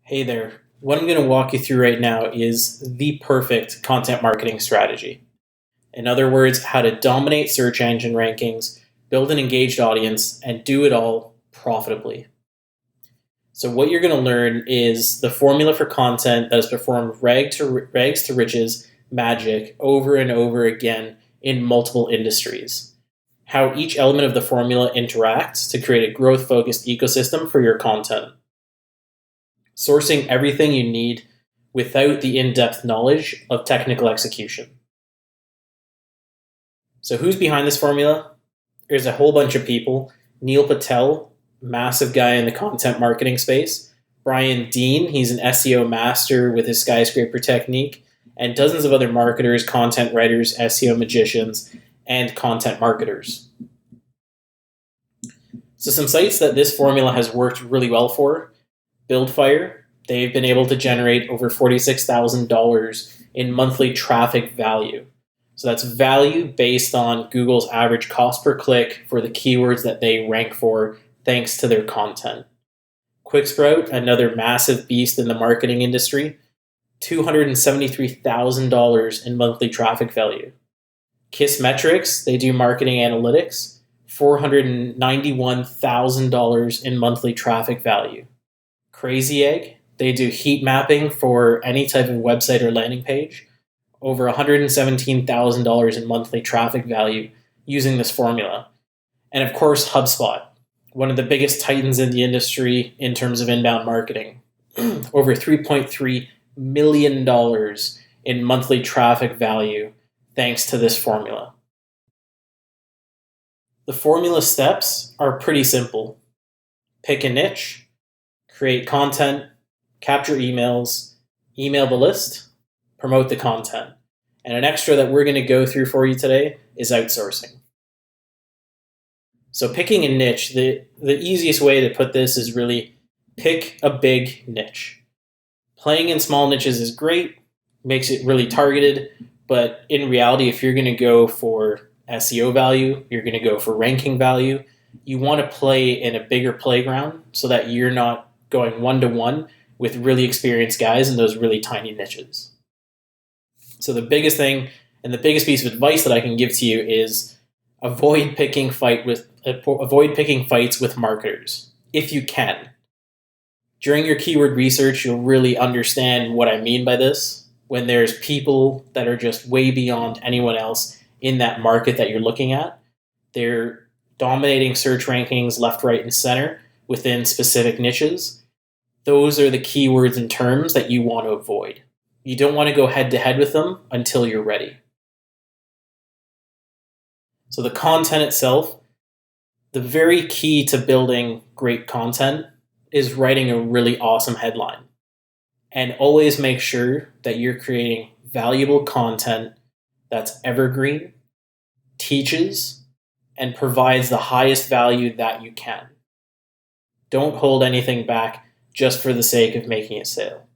Hey there. What I'm going to walk you through right now is the perfect content marketing strategy. In other words, how to dominate search engine rankings, build an engaged audience, and do it all profitably. So, what you're going to learn is the formula for content that has performed rags to riches magic over and over again in multiple industries. How each element of the formula interacts to create a growth focused ecosystem for your content. Sourcing everything you need without the in depth knowledge of technical execution. So, who's behind this formula? There's a whole bunch of people. Neil Patel, massive guy in the content marketing space. Brian Dean, he's an SEO master with his skyscraper technique, and dozens of other marketers, content writers, SEO magicians, and content marketers. So, some sites that this formula has worked really well for: Buildfire, they've been able to generate over $46,000 in monthly traffic value. So that's value based on Google's average cost per click for the keywords that they rank for thanks to their content. QuickSprout, another massive beast in the marketing industry, $273,000 in monthly traffic value. Kissmetrics, they do marketing analytics, $491,000 in monthly traffic value. Crazy Egg, they do heat mapping for any type of website or landing page, over $117,000 in monthly traffic value using this formula. And of course, HubSpot, one of the biggest titans in the industry in terms of inbound marketing, over $3.3 million in monthly traffic value thanks to this formula. The formula steps are pretty simple. Pick a niche, create content, capture emails, email the list, promote the content. And an extra that we're going to go through for you today is outsourcing. So picking a niche, the easiest way to put this is really pick a big niche. Playing in small niches is great, makes it really targeted, but in reality, if you're going to go for SEO value, you're going to go for ranking value, you want to play in a bigger playground so that you're not going one-to-one with really experienced guys in those really tiny niches. So the biggest thing and the biggest piece of advice that I can give to you is avoid picking fights with marketers if you can. During your keyword research, you'll really understand what I mean by this. When there's people that are just way beyond anyone else in that market that you're looking at, they're dominating search rankings left, right, and center within specific niches. Those are the keywords and terms that you want to avoid. You don't want to go head to head with them until you're ready. So the content itself, the very key to building great content is writing a really awesome headline. And always make sure that you're creating valuable content that's evergreen, teaches, and provides the highest value that you can. Don't hold anything back just for the sake of making a sale.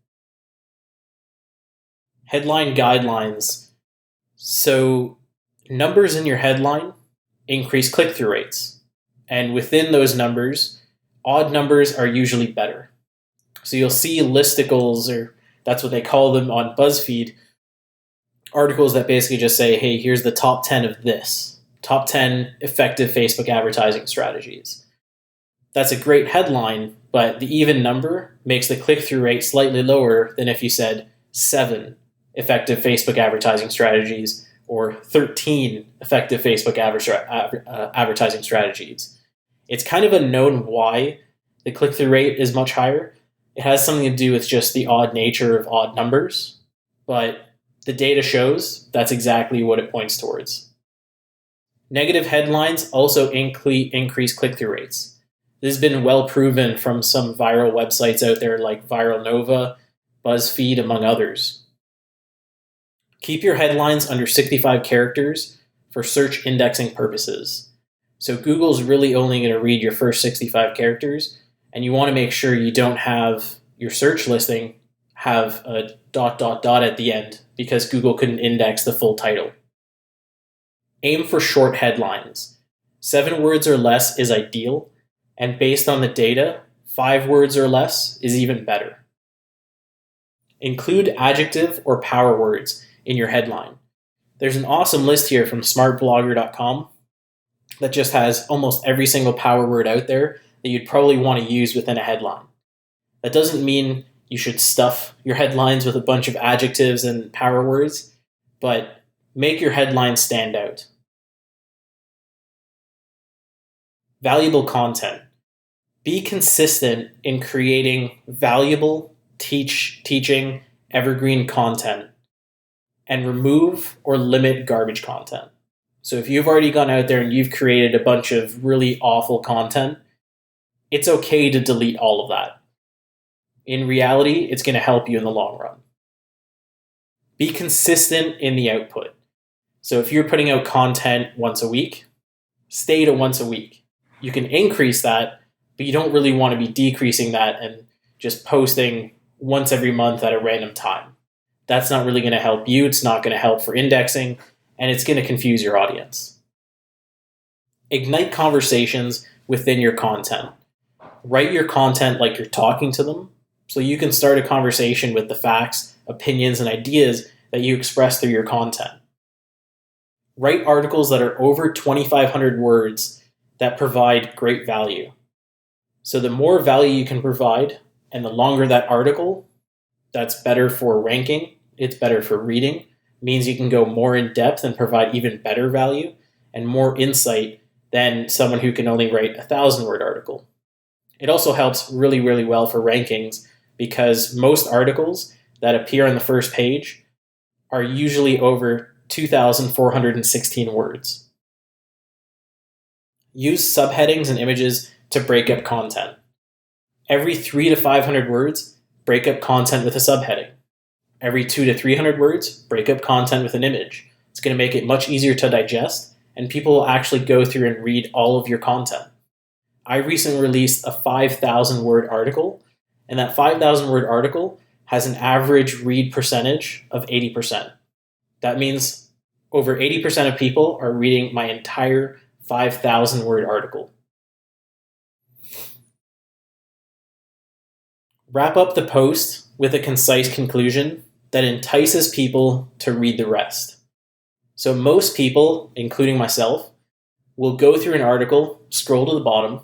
Headline guidelines. So numbers in your headline increase click-through rates. And within those numbers, odd numbers are usually better. So you'll see listicles, or that's what they call them on BuzzFeed, articles that basically just say, hey, here's the top 10 of this. Top 10 effective Facebook advertising strategies. That's a great headline, but the even number makes the click-through rate slightly lower than if you said 7 effective Facebook advertising strategies or 13 effective Facebook advertising strategies. It's kind of unknown why the click-through rate is much higher. It has something to do with just the odd nature of odd numbers, but the data shows that's exactly what it points towards. Negative headlines also increase click-through rates. This has been well proven from some viral websites out there like Viral Nova, BuzzFeed, among others. Keep your headlines under 65 characters for search indexing purposes. So Google's really only going to read your first 65 characters, and you want to make sure you don't have your search listing have a ... at the end because Google couldn't index the full title. Aim for short headlines. 7 words or less is ideal, and based on the data, 5 words or less is even better. Include adjective or power words in your headline. There's an awesome list here from smartblogger.com that just has almost every single power word out there that you'd probably want to use within a headline. That doesn't mean you should stuff your headlines with a bunch of adjectives and power words, but make your headline stand out. Valuable content. Be consistent in creating valuable, teaching, evergreen content, and remove or limit garbage content. So if you've already gone out there and you've created a bunch of really awful content, it's okay to delete all of that. In reality, it's going to help you in the long run. Be consistent in the output. So if you're putting out content once a week, stay to once a week. You can increase that, but you don't really want to be decreasing that and just posting once every month at a random time. That's not really going to help you. It's not going to help for indexing, and it's going to confuse your audience. Ignite conversations within your content. Write your content like you're talking to them, so you can start a conversation with the facts, opinions, and ideas that you express through your content. Write articles that are over 2,500 words that provide great value. So the more value you can provide and the longer that article, that's better for ranking, it's better for reading, means you can go more in depth and provide even better value and more insight than someone who can only write a 1,000-word article. It also helps really, really well for rankings because most articles that appear on the first page are usually over 2,416 words. Use subheadings and images to break up content. Every 300 to 500 words, break up content with a subheading. Every 200 to 300 words, break up content with an image. It's going to make it much easier to digest, and people will actually go through and read all of your content. I recently released a 5,000-word article, and that 5,000-word article has an average read percentage of 80%. That means over 80% of people are reading my entire 5,000-word article. Wrap up the post with a concise conclusion that entices people to read the rest. So most people, including myself, will go through an article, scroll to the bottom,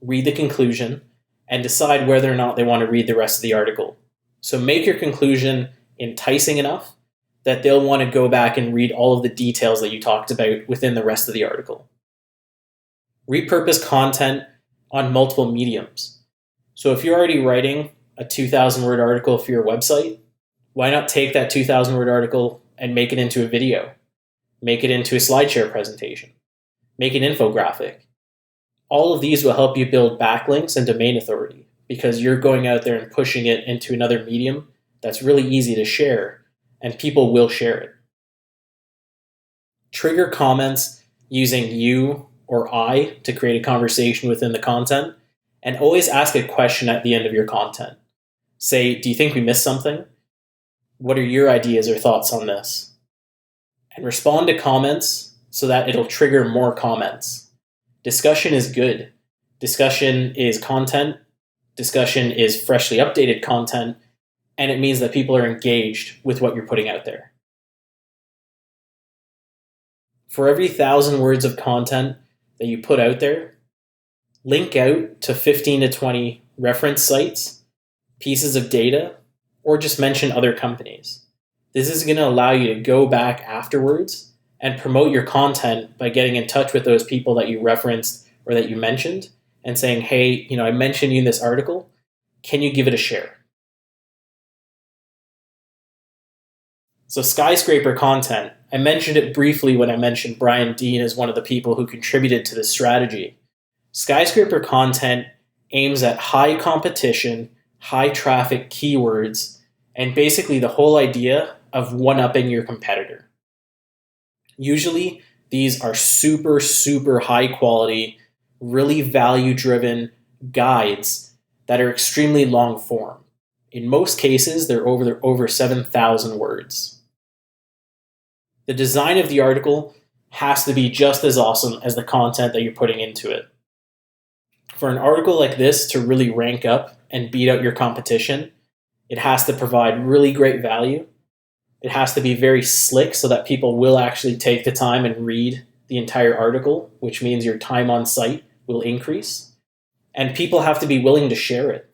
read the conclusion, and decide whether or not they want to read the rest of the article. So make your conclusion enticing enough that they'll want to go back and read all of the details that you talked about within the rest of the article. Repurpose content on multiple mediums. So if you're already writing a 2,000-word article for your website, why not take that 2,000-word article and make it into a video? Make it into a SlideShare presentation. Make an infographic. All of these will help you build backlinks and domain authority because you're going out there and pushing it into another medium that's really easy to share, and people will share it. Trigger comments using you or I to create a conversation within the content, and always ask a question at the end of your content. Say, do you think we missed something? What are your ideas or thoughts on this? And respond to comments so that it'll trigger more comments. Discussion is good. Discussion is content. Discussion is freshly updated content. And it means that people are engaged with what you're putting out there. For every 1,000 words of content that you put out there, link out to 15 to 20 reference sites, pieces of data, or just mention other companies. This is going to allow you to go back afterwards and promote your content by getting in touch with those people that you referenced or that you mentioned and saying, hey, I mentioned you in this article. Can you give it a share? So skyscraper content. I mentioned it briefly when I mentioned Brian Dean as one of the people who contributed to this strategy. Skyscraper content aims at high competition, high traffic keywords, and basically the whole idea of one-upping your competitor. Usually, these are super, super high quality, really value-driven guides that are extremely long form. In most cases, they're over 7,000 words. The design of the article has to be just as awesome as the content that you're putting into it. For an article like this to really rank up and beat out your competition, It has to provide really great value. It has to be very slick so that people will actually take the time and read the entire article, which means your time on site will increase. And people have to be willing to share it.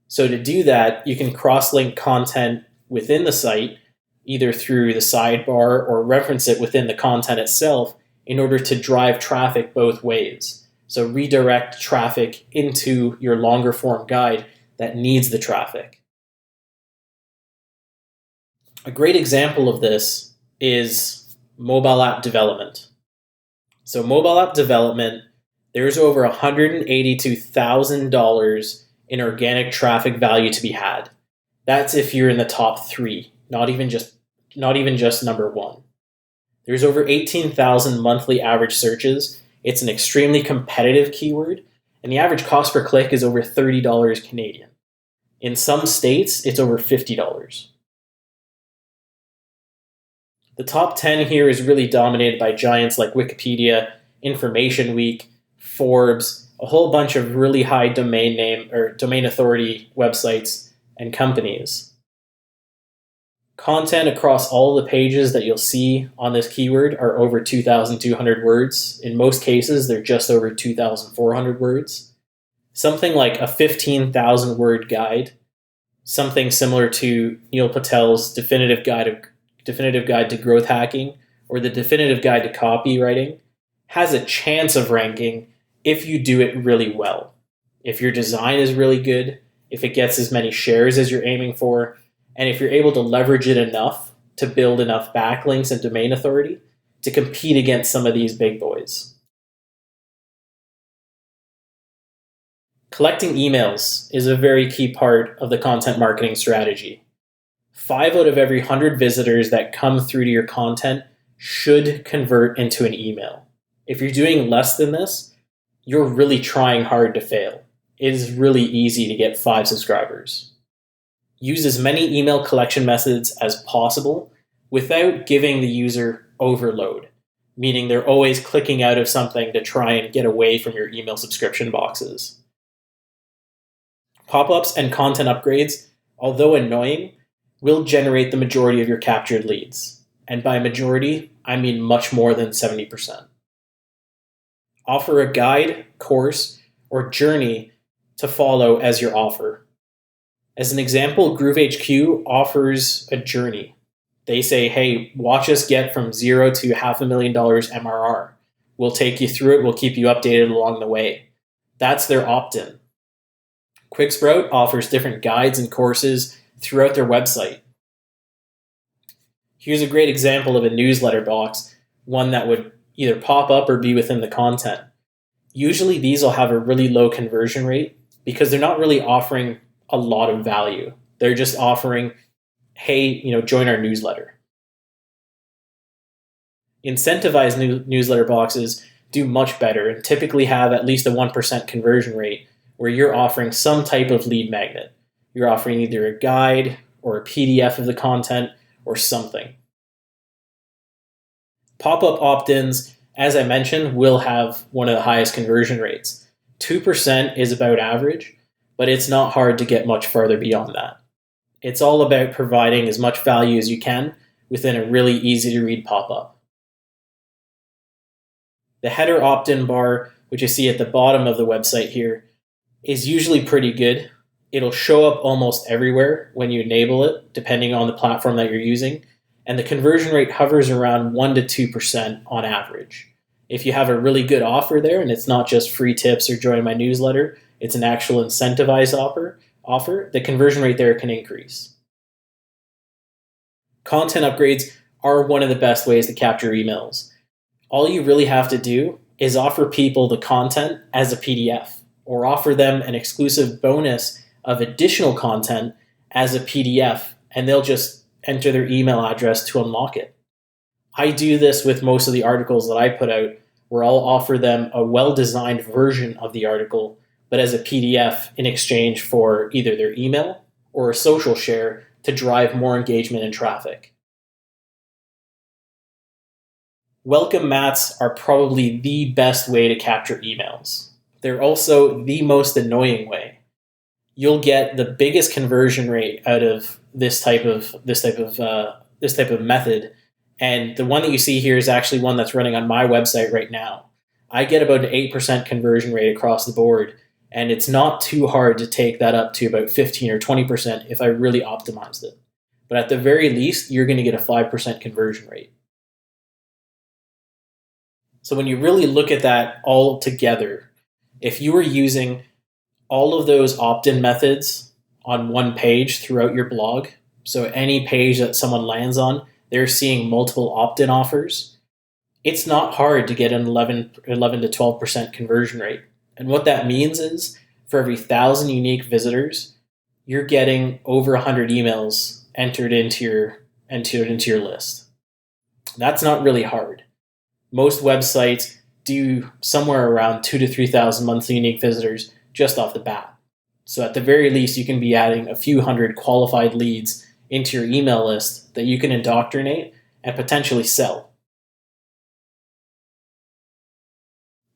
So to do that, you can cross-link content within the site, either through the sidebar or reference it within the content itself in order to drive traffic both ways. So redirect traffic into your longer form guide that needs the traffic. A great example of this is mobile app development. So mobile app development, there's over $182,000 in organic traffic value to be had. That's if you're in the top 3, not even just number 1. There's over 18,000 monthly average searches. It's an extremely competitive keyword, and the average cost per click is over $30 Canadian. In some states, it's over $50. The top 10 here is really dominated by giants like Wikipedia, Information Week, Forbes, a whole bunch of really high domain name or domain authority websites and companies. Content across all the pages that you'll see on this keyword are over 2,200 words. In most cases, they're just over 2,400 words. Something like a 15,000 word guide, something similar to Neil Patel's Definitive Guide to Growth Hacking or the Definitive Guide to Copywriting, has a chance of ranking if you do it really well. If your design is really good, if it gets as many shares as you're aiming for, and if you're able to leverage it enough to build enough backlinks and domain authority to compete against some of these big boys. Collecting emails is a very key part of the content marketing strategy. 5 out of every 100 visitors that come through to your content should convert into an email. If you're doing less than this, you're really trying hard to fail. It is really easy to get 5 subscribers. Use as many email collection methods as possible without giving the user overload, meaning they're always clicking out of something to try and get away from your email subscription boxes. Pop-ups and content upgrades, although annoying, will generate the majority of your captured leads. And by majority, I mean much more than 70%. Offer a guide, course, or journey to follow as your offer. As an example, GrooveHQ offers a journey. They say, hey, watch us get from 0 to $500,000 MRR. We'll take you through it. We'll keep you updated along the way. That's their opt-in. QuickSprout offers different guides and courses throughout their website. Here's a great example of a newsletter box, one that would either pop up or be within the content. Usually these will have a really low conversion rate because they're not really offering a lot of value. They're just offering, hey, join our newsletter. Incentivized newsletter boxes do much better and typically have at least a 1% conversion rate where you're offering some type of lead magnet. You're offering either a guide or a PDF of the content or something. Pop-up opt-ins, as I mentioned, will have one of the highest conversion rates. 2% is about average, but it's not hard to get much further beyond that. It's all about providing as much value as you can within a really easy-to-read pop-up. The header opt-in bar, which you see at the bottom of the website here, is usually pretty good. It'll show up almost everywhere when you enable it, depending on the platform that you're using, and the conversion rate hovers around 1 to 2% on average. If you have a really good offer there, and it's not just free tips or join my newsletter, it's an actual incentivized offer, the conversion rate there can increase. Content upgrades are one of the best ways to capture emails. All you really have to do is offer people the content as a PDF, or offer them an exclusive bonus of additional content as a PDF, and they'll just enter their email address to unlock it. I do this with most of the articles that I put out, where I'll offer them a well-designed version of the article, but as a PDF in exchange for either their email or a social share to drive more engagement and traffic. Welcome mats are probably the best way to capture emails. They're also the most annoying way. you'll get the biggest conversion rate out of this type of method. And the one that you see here is actually one that's running on my website right now. I get about an 8% conversion rate across the board, and it's not too hard to take that up to about 15 or 20% if I really optimized it. But at the very least, you're going to get a 5% conversion rate. So when you really look at that all together, if you were using all of those opt-in methods on one page throughout your blog, so any page that someone lands on, they're seeing multiple opt-in offers, it's not hard to get an 11 to 12% conversion rate. And what that means is for every 1,000 unique visitors, you're getting over 100 emails entered into your list. That's not really hard. Most websites do somewhere around 2,000 to 3,000 monthly unique visitors just off the bat. So at the very least, you can be adding a few hundred qualified leads into your email list that you can indoctrinate and potentially sell.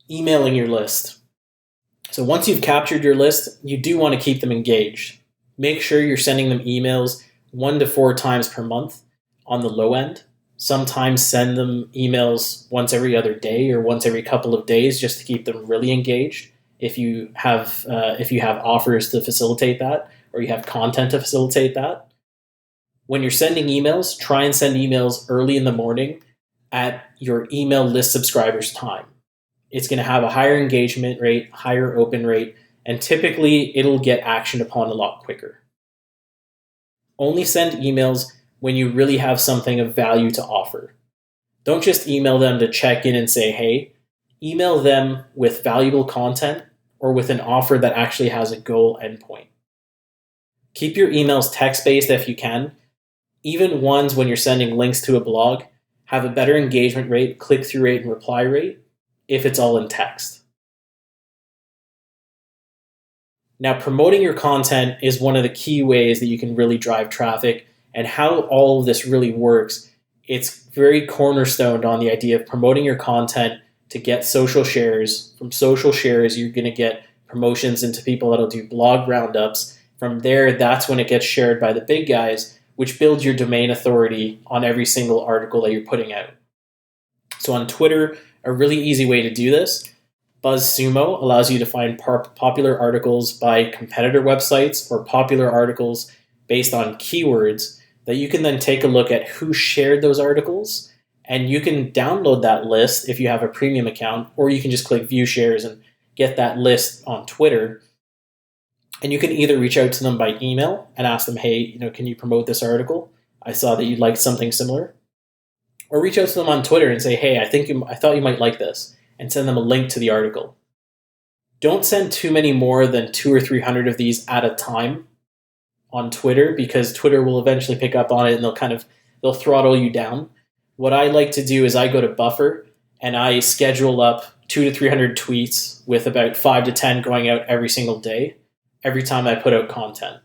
Emailing your list. So once you've captured your list, you do want to keep them engaged. Make sure you're sending them emails 1 to 4 times per month on the low end. Sometimes send them emails once every other day or once every couple of days just to keep them really engaged. If you have offers to facilitate that, or you have content to facilitate that. When you're sending emails, try and send emails early in the morning at your email list subscribers' time. It's going to have a higher engagement rate, higher open rate, and typically it'll get action upon a lot quicker. Only send emails when you really have something of value to offer. Don't just email them to check in and say, hey. Email them with valuable content or with an offer that actually has a goal endpoint. Keep your emails text-based if you can. Even ones when you're sending links to a blog have a better engagement rate, click-through rate, and reply rate if it's all in text. Now, promoting your content is one of the key ways that you can really drive traffic, and how all of this really works. It's very cornerstoned on the idea of promoting your content to get social shares. From social shares, you're going to get promotions into people that'll do blog roundups. From there, that's when it gets shared by the big guys, which builds your domain authority on every single article that you're putting out. So on Twitter, a really easy way to do this, BuzzSumo allows you to find popular articles by competitor websites or popular articles based on keywords that you can then take a look at who shared those articles, and you can download that list if you have a premium account, or you can just click view shares and get that list on Twitter. And you can either reach out to them by email and ask them, hey, can you promote this article? I saw that you liked something similar. Or reach out to them on Twitter and say, hey, I thought you might like this, and send them a link to the article. Don't send too many more than 200 or 300 of these at a time on Twitter, because Twitter will eventually pick up on it and they'll throttle you down. What I like to do is I go to Buffer and I schedule up 200 to 300 tweets with about 5 to 10 going out every single day, every time I put out content.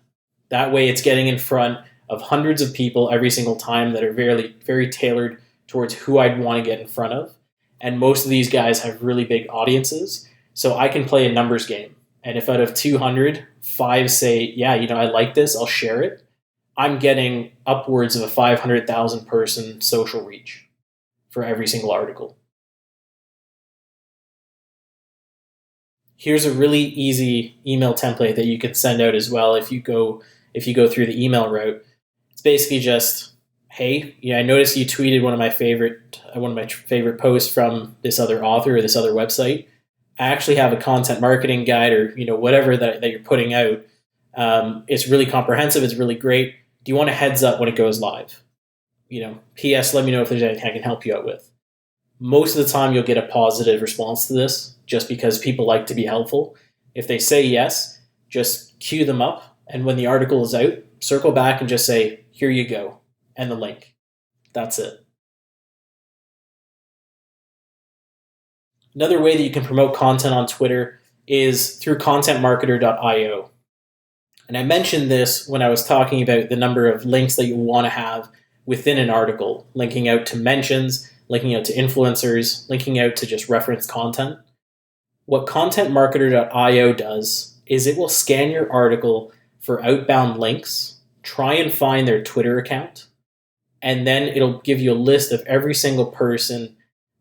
That way it's getting in front of hundreds of people every single time that are very, very tailored towards who I'd want to get in front of. And most of these guys have really big audiences, so I can play a numbers game. And if out of 200, 5 say, yeah, I like this, I'll share it, I'm getting upwards of a 500,000 person social reach for every single article. Here's a really easy email template that you can send out as well if you go through the email route. It's basically just, hey, I noticed you tweeted one of my favorite posts from this other author or this other website. I actually have a content marketing guide, or whatever that you're putting out. It's really comprehensive. It's really great. Do you want a heads up when it goes live? P.S. Let me know if there's anything I can help you out with. Most of the time, you'll get a positive response to this, just because people like to be helpful. If they say yes, just queue them up, and when the article is out, circle back and just say, here you go, and the link. That's it. Another way that you can promote content on Twitter is through contentmarketer.io. And I mentioned this when I was talking about the number of links that you want to have within an article, linking out to mentions, linking out to influencers, linking out to just reference content. What contentmarketer.io does is it will scan your article for outbound links, try and find their Twitter account, and then it'll give you a list of every single person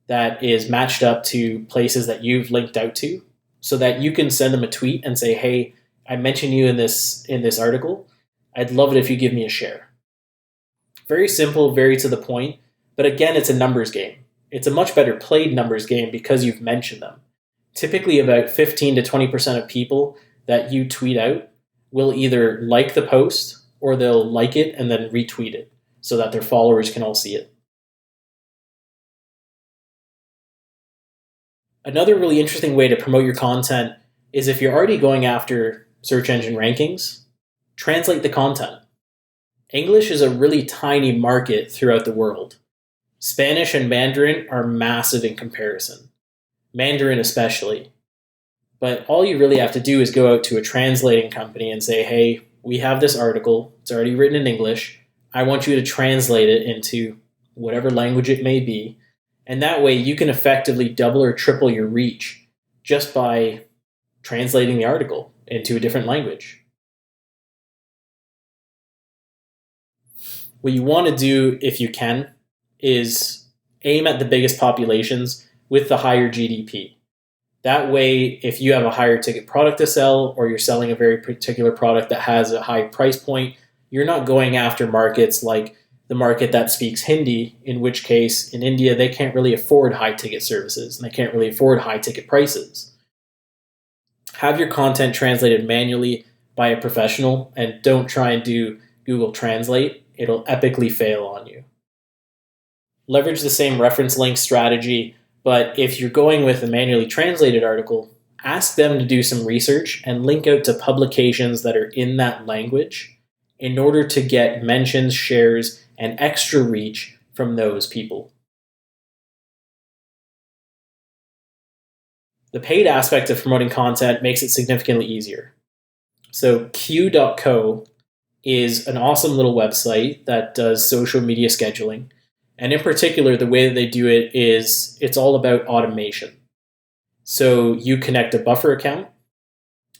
that is matched up to places that you've linked out to, so that you can send them a tweet and say, hey, I mentioned you in this article. I'd love it if you give me a share. Very simple, very to the point, but again, it's a numbers game. It's a much better played numbers game because you've mentioned them. Typically about 15 to 20% of people that you tweet out will either like the post or they'll like it and then retweet it so that their followers can all see it. Another really interesting way to promote your content is if you're already going after search engine rankings, translate the content. English is a really tiny market throughout the world. Spanish and Mandarin are massive in comparison. Mandarin especially. But all you really have to do is go out to a translating company and say, hey, we have this article. It's already written in English. I want you to translate it into whatever language it may be. And that way you can effectively double or triple your reach just by translating the article into a different language. What you want to do, if you can, is aim at the biggest populations with the higher GDP. That way, if you have a higher ticket product to sell, or you're selling a very particular product that has a high price point, you're not going after markets like the market that speaks Hindi, in which case in India, they can't really afford high ticket services and they can't really afford high ticket prices. Have your content translated manually by a professional and don't try and do Google Translate. It'll epically fail on you. Leverage the same reference link strategy, but if you're going with a manually translated article, ask them to do some research and link out to publications that are in that language in order to get mentions, shares, and extra reach from those people. The paid aspect of promoting content makes it significantly easier. So Q.co is an awesome little website that does social media scheduling. And in particular, the way that they do it is it's all about automation. So you connect a Buffer account,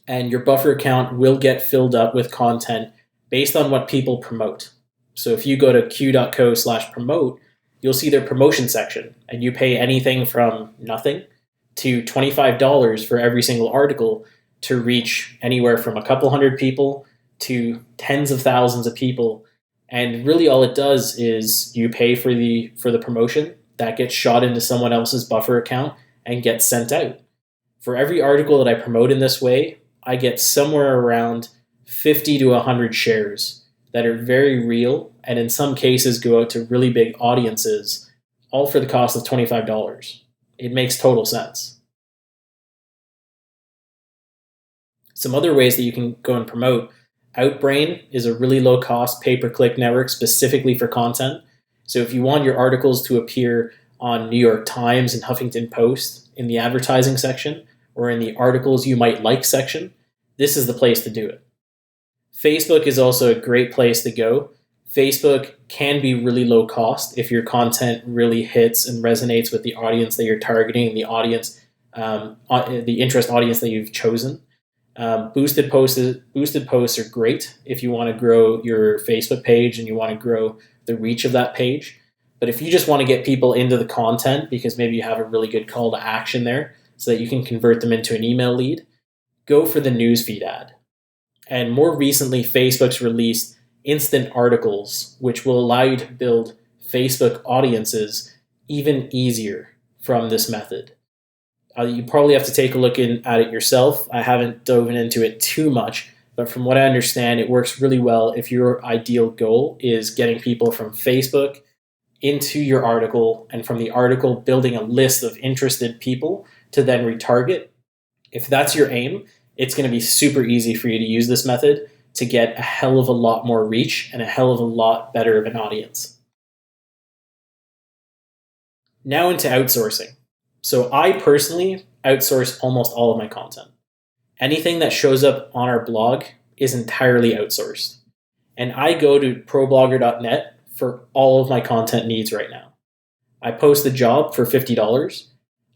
and your Buffer account will get filled up with content based on what people promote. So if you go to q.co/promote, you'll see their promotion section, and you pay anything from nothing to $25 for every single article to reach anywhere from a couple hundred people to tens of thousands of people. And really all it does is you pay for the promotion that gets shot into someone else's Buffer account and gets sent out. For every article that I promote in this way, I get somewhere around 50 to 100 shares that are very real and in some cases go out to really big audiences, all for the cost of $25. It makes total sense. Some other ways that you can go and promote. Outbrain is a really low-cost pay-per-click network specifically for content. So if you want your articles to appear on New York Times and Huffington Post in the advertising section or in the articles you might like section, this is the place to do it. Facebook is also a great place to go. Facebook can be really low cost if your content really hits and resonates with the audience that you're targeting and the audience, the interest audience that you've chosen. Boosted posts are great if you want to grow your Facebook page and you want to grow the reach of that page. But if you just want to get people into the content because maybe you have a really good call to action there so that you can convert them into an email lead, go for the newsfeed ad. And more recently, Facebook's released instant articles, which will allow you to build Facebook audiences even easier from this method. You probably have to take a look at it yourself. I haven't dove into it too much, but from what I understand, it works really well if your ideal goal is getting people from Facebook into your article and from the article building a list of interested people to then retarget. If that's your aim, it's going to be super easy for you to use this method to get a hell of a lot more reach and a hell of a lot better of an audience. Now into outsourcing. So I personally outsource almost all of my content. Anything that shows up on our blog is entirely outsourced. And I go to ProBlogger.net for all of my content needs right now. I post a job for $50.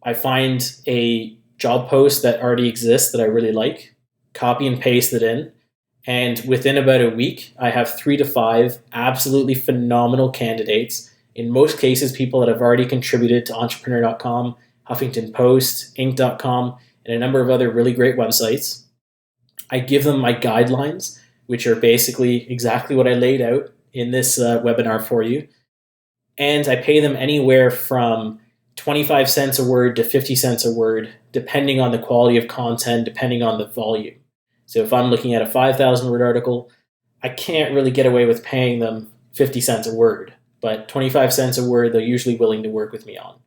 I find a job post that already exists that I really like. copy and paste it in, and within about a week, I have 3 to 5 absolutely phenomenal candidates. In most cases, people that have already contributed to Entrepreneur.com, Huffington Post, Inc.com, and a number of other really great websites. I give them my guidelines, which are basically exactly what I laid out in this webinar for you. And I pay them anywhere from 25 cents a word to 50 cents a word, depending on the quality of content, depending on the volume. So if I'm looking at a 5,000 word article, I can't really get away with paying them 50 cents a word, but 25 cents a word, they're usually willing to work with me on.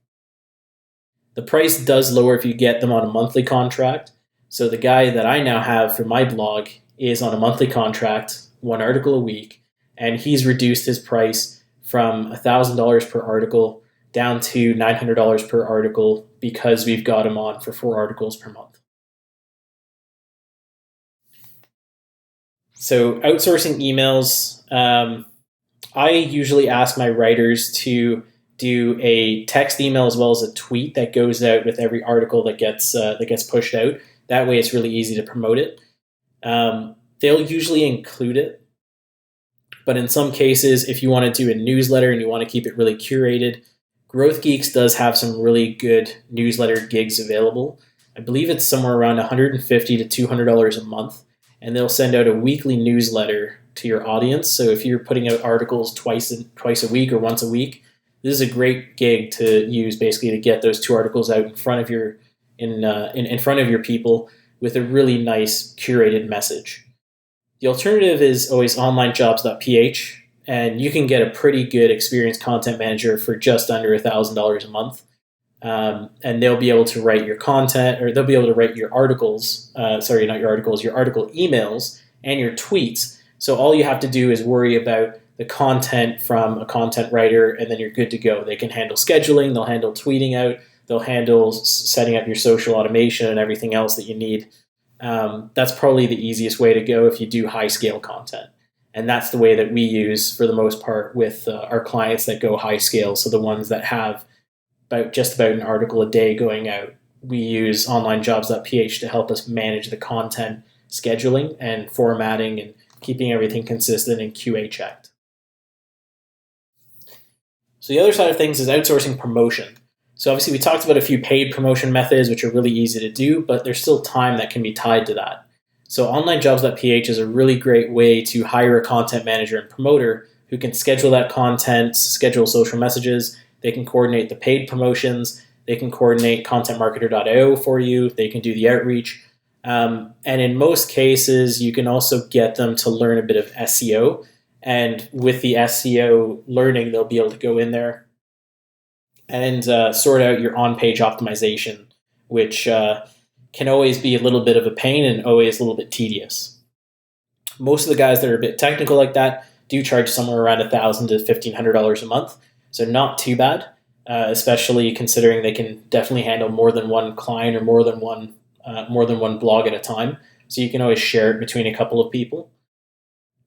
The price does lower if you get them on a monthly contract. So the guy that I now have for my blog is on a monthly contract, 1 article a week, and he's reduced his price from $1,000 per article down to $900 per article because we've got him on for 4 articles per month. So outsourcing emails, I usually ask my writers to do a text email as well as a tweet that goes out with every article that gets pushed out. That way, it's really easy to promote it. They'll usually include it, but in some cases, if you want to do a newsletter and you want to keep it really curated, Growth Geeks does have some really good newsletter gigs available. I believe it's somewhere around $150 to $200 a month, and they'll send out a weekly newsletter to your audience. So if you're putting out articles twice a week or once a week, this is a great gig to use basically to get those 2 articles out in front of your in front of your people with a really nice curated message. The alternative is always onlinejobs.ph, and you can get a pretty good experienced content manager for just under $1,000 a month. And they'll be able to write your content, or they'll be able to write your articles, your article emails and your tweets. So all you have to do is worry about the content from a content writer, and then you're good to go. They can handle scheduling, they'll handle tweeting out, they'll handle setting up your social automation and everything else that you need. That's probably the easiest way to go if you do high scale content. And that's the way that we use for the most part with our clients that go high scale. So the ones that have just about an article a day going out, we use onlinejobs.ph to help us manage the content scheduling and formatting and keeping everything consistent and QA checked. So the other side of things is outsourcing promotion. So obviously we talked about a few paid promotion methods, which are really easy to do, but there's still time that can be tied to that. So onlinejobs.ph is a really great way to hire a content manager and promoter who can schedule that content, schedule social messages. They can coordinate the paid promotions. They can coordinate contentmarketer.io for you. They can do the outreach. And in most cases, you can also get them to learn a bit of SEO. And with the SEO learning, they'll be able to go in there and sort out your on-page optimization, which can always be a little bit of a pain and always a little bit tedious. Most of the guys that are a bit technical like that do charge somewhere around $1,000 to $1,500 a month, so not too bad, especially considering they can definitely handle more than one client or more than one blog at a time. So you can always share it between a couple of people.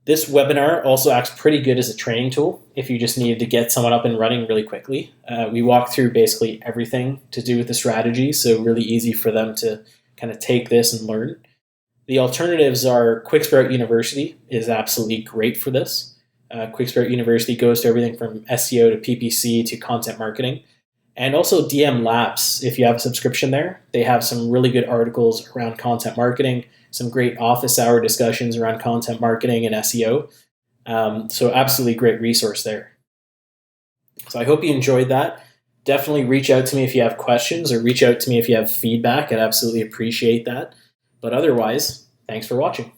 This webinar also acts pretty good as a training tool if you just needed to get someone up and running really quickly. We walk through basically everything to do with the strategy, so really easy for them to kind of take this and learn. The alternatives are Quicksprout University is absolutely great for this. Quicksprout University goes to everything from SEO to PPC to content marketing. And also DM Labs, if you have a subscription there, they have some really good articles around content marketing, some great office hour discussions around content marketing and SEO. So absolutely great resource there. So I hope you enjoyed that. Definitely reach out to me if you have questions or reach out to me if you have feedback. I'd absolutely appreciate that. But otherwise, thanks for watching.